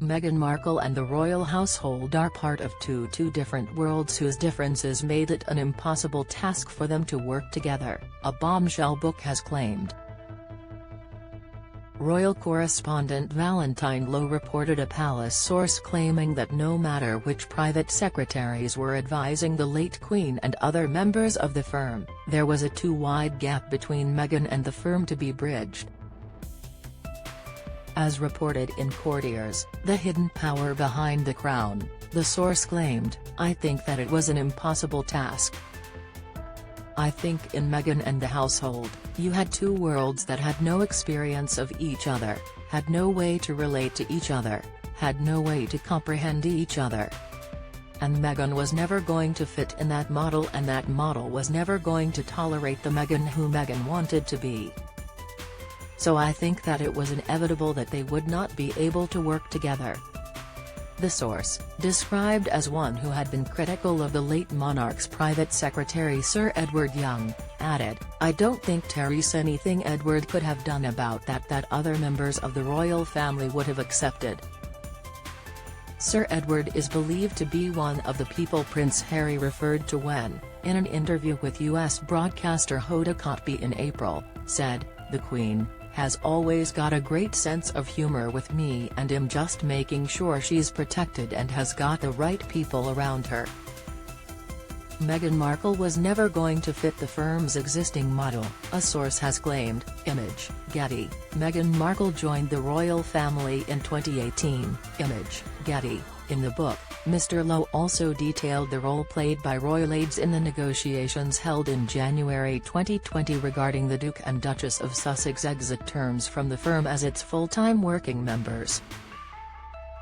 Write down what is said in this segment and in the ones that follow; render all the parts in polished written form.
Meghan Markle and the royal household are part of two different worlds whose differences made it an impossible task for them to work together, a bombshell book has claimed. Royal correspondent Valentine Low reported a palace source claiming that no matter which private secretaries were advising the late Queen and other members of the firm, there was a too wide gap between Meghan and the firm to be bridged. As reported in Courtiers, the hidden power behind the crown, the source claimed, "I think that it was an impossible task. I think in Meghan and the household, you had two worlds that had no experience of each other, had no way to relate to each other, had no way to comprehend each other. And Meghan was never going to fit in that model, and that model was never going to tolerate the Meghan who Meghan wanted to be. So I think that it was inevitable that they would not be able to work together." The source, described as one who had been critical of the late monarch's private secretary Sir Edward Young, added, "I don't think there's anything Edward could have done about that other members of the royal family would have accepted." Sir Edward is believed to be one of the people Prince Harry referred to when, in an interview with US broadcaster Hoda Kotb in April, said, "The Queen has always got a great sense of humor with me, and I'm just making sure she's protected and has got the right people around her." Meghan Markle was never going to fit the firm's existing model, a source has claimed. Image, Getty. Meghan Markle joined the royal family in 2018. Image, Getty. In the book, Mr. Low also detailed the role played by royal aides in the negotiations held in January 2020 regarding the Duke and Duchess of Sussex exit terms from the firm as its full-time working members.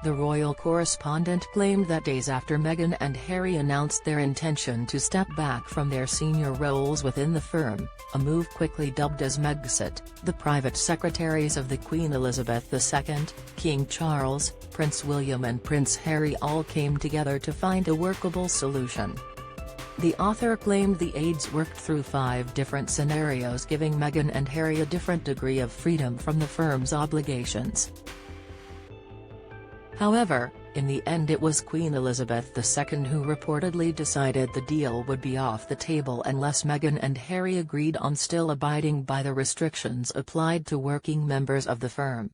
The royal correspondent claimed that days after Meghan and Harry announced their intention to step back from their senior roles within the firm, a move quickly dubbed as Megxit, the private secretaries of the Queen Elizabeth II, King Charles, Prince William and Prince Harry all came together to find a workable solution. The author claimed the aides worked through 5 different scenarios, giving Meghan and Harry a different degree of freedom from the firm's obligations. However, in the end it was Queen Elizabeth II who reportedly decided the deal would be off the table unless Meghan and Harry agreed on still abiding by the restrictions applied to working members of the firm.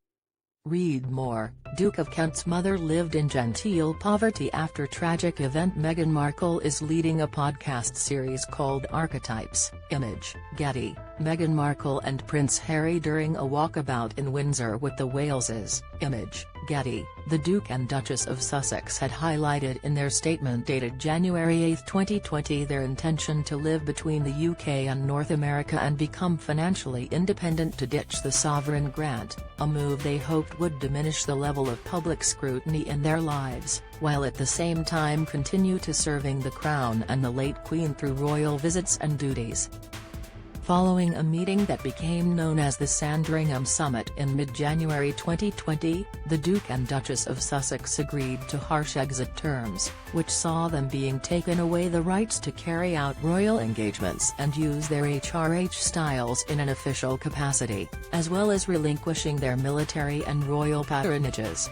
Read more. Duke of Kent's mother lived in genteel poverty after tragic event. Meghan Markle is leading a podcast series called Archetypes. Image, Getty. Meghan Markle and Prince Harry during a walkabout in Windsor with the Waleses. Image, Getty. The Duke and Duchess of Sussex had highlighted in their statement dated January 8, 2020 their intention to live between the UK and North America and become financially independent to ditch the sovereign grant, a move they hoped would diminish the level of public scrutiny in their lives, while at the same time continue to serving the Crown and the late Queen through royal visits and duties. Following a meeting that became known as the Sandringham Summit in mid-January 2020, the Duke and Duchess of Sussex agreed to harsh exit terms, which saw them being taken away the rights to carry out royal engagements and use their HRH styles in an official capacity, as well as relinquishing their military and royal patronages.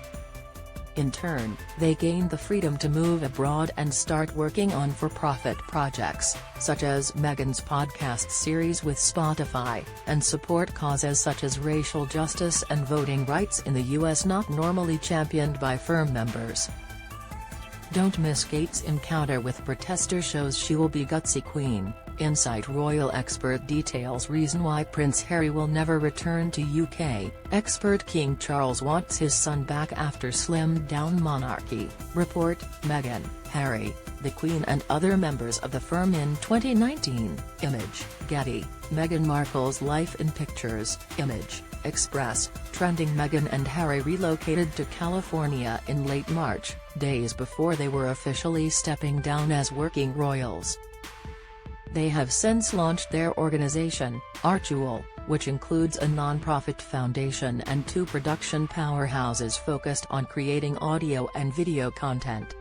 In turn, they gained the freedom to move abroad and start working on for-profit projects, such as Meghan's podcast series with Spotify, and support causes such as racial justice and voting rights in the US not normally championed by firm members. Don't miss Kate's encounter with protester shows she will be gutsy queen. Insight royal expert details reason why Prince Harry will never return to UK. Expert King Charles wants his son back after slimmed down monarchy. Report, Meghan, Harry, the Queen and other members of the firm in 2019. Image, Getty. Meghan Markle's life in pictures. Image, Express. Trending. Meghan and Harry relocated to California in late March, days before they were officially stepping down as working royals. They have since launched their organization, Artjewel, which includes a non-profit foundation and 2 production powerhouses focused on creating audio and video content.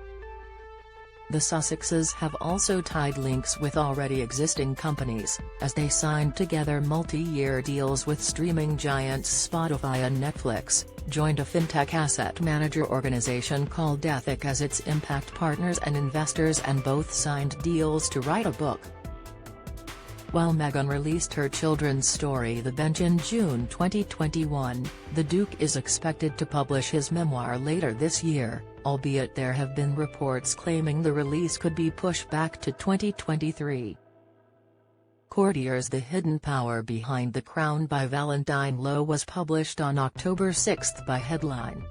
The Sussexes have also tied links with already existing companies, as they signed together multi-year deals with streaming giants Spotify and Netflix, joined a fintech asset manager organization called Ethic as its impact partners and investors, and both signed deals to write a book. While Meghan released her children's story The Bench in June 2021, the Duke is expected to publish his memoir later this year, albeit there have been reports claiming the release could be pushed back to 2023. Courtiers: The Hidden Power Behind the Crown by Valentine Low was published on October 6 by Headline.